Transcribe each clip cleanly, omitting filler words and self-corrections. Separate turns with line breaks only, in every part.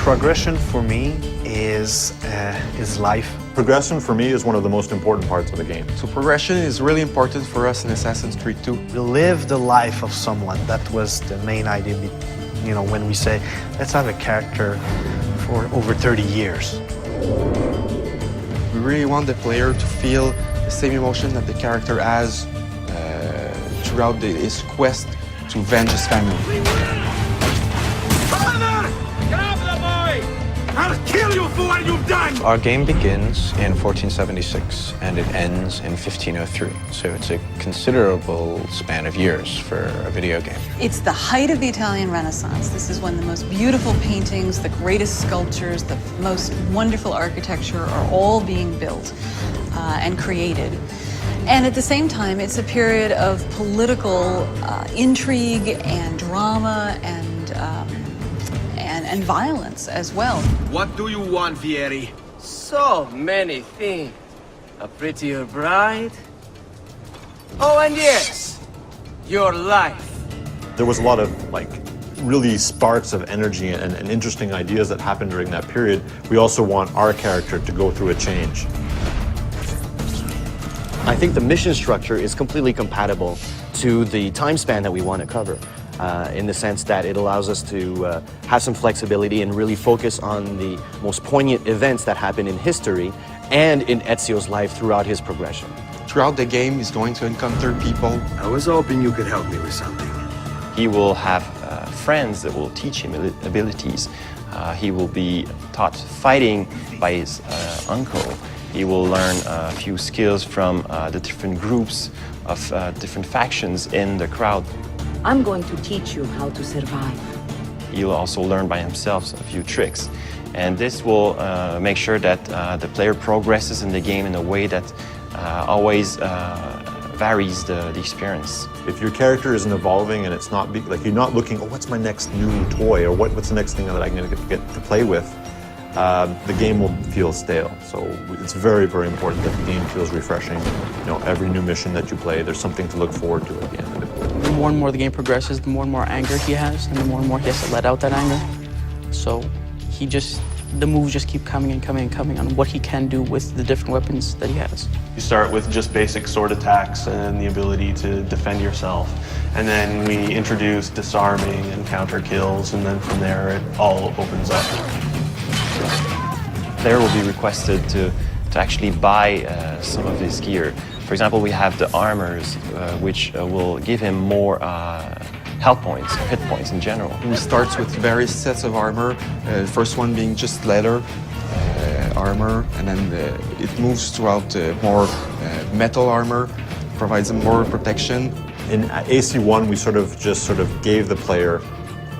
Progression for me is life.
Progression for me is one of the most important parts of the game.
So progression is really important for us in Assassin's Creed 2.
We live the life of someone. That was the main idea, you know, when we say, let's have a character for over 30 years.
We really want the player to feel the same emotion that the character has throughout his quest to avenge his family.
I'll kill you for what you've done!
Our game begins in 1476 and it ends in 1503. So it's a considerable span of years for a video game.
It's the height of the Italian Renaissance. This is when the most beautiful paintings, the greatest sculptures, the most wonderful architecture are all being built and created. And at the same time, it's a period of political intrigue and drama and violence as well.
What do you want, Vieri?
So many things. A prettier bride. Oh, and yes, your life.
There was a lot of really sparks of energy and interesting ideas that happened during that period. We also want our character to go through a change.
I think the mission structure is completely compatible to the time span that we want to cover. In the sense that it allows us to have some flexibility and really focus on the most poignant events that happen in history and in Ezio's life throughout his progression.
Throughout the game, he's going to encounter people.
I was hoping you could help me with something.
He will have friends that will teach him abilities. He will be taught fighting by his uncle. He will learn a few skills from the different groups of different factions in the crowd.
I'm going to teach you how to survive.
He'll also learn by himself a few tricks. And this will make sure that the player progresses in the game in a way that always varies the experience.
If your character isn't evolving and it's not like you're not looking, oh, what's my next new toy, or what's the next thing that I'm going to get to play with, the game will feel stale. So it's very, very important that the game feels refreshing. You know, every new mission that you play, there's something to look forward to at the end of it.
The more and more the game progresses, the more and more anger he has, and the more he has to let out that anger. So the moves just keep coming and coming and coming on what he can do with the different weapons that he has.
You start with just basic sword attacks and the ability to defend yourself. And then we introduce disarming and counter kills, and then from there it all opens up.
The player will be requested to actually buy some of his gear. For example, we have the armors, which will give him more health points, hit points in general.
He starts with various sets of armor, the first one being just leather armor, and then it moves throughout more metal armor, provides him more protection.
In AC1, we sort of gave the player,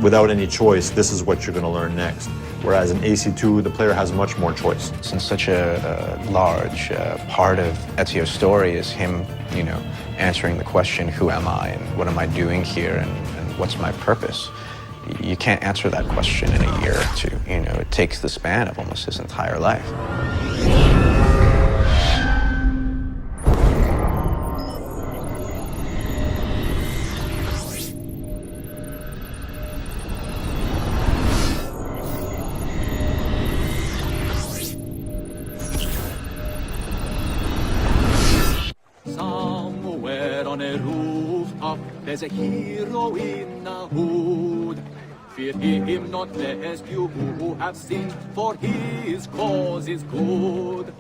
without any choice, this is what you're going to learn next. Whereas in AC2, the player has much more choice.
Since such a large part of Ezio's story is him, you know, answering the question, who am I and what am I doing here and what's my purpose? You can't answer that question in a year or two. You know, it takes the span of almost his entire life.
On a rooftop, there's a hero in a hood. Fear him not, lest you who have sinned, for his cause is good.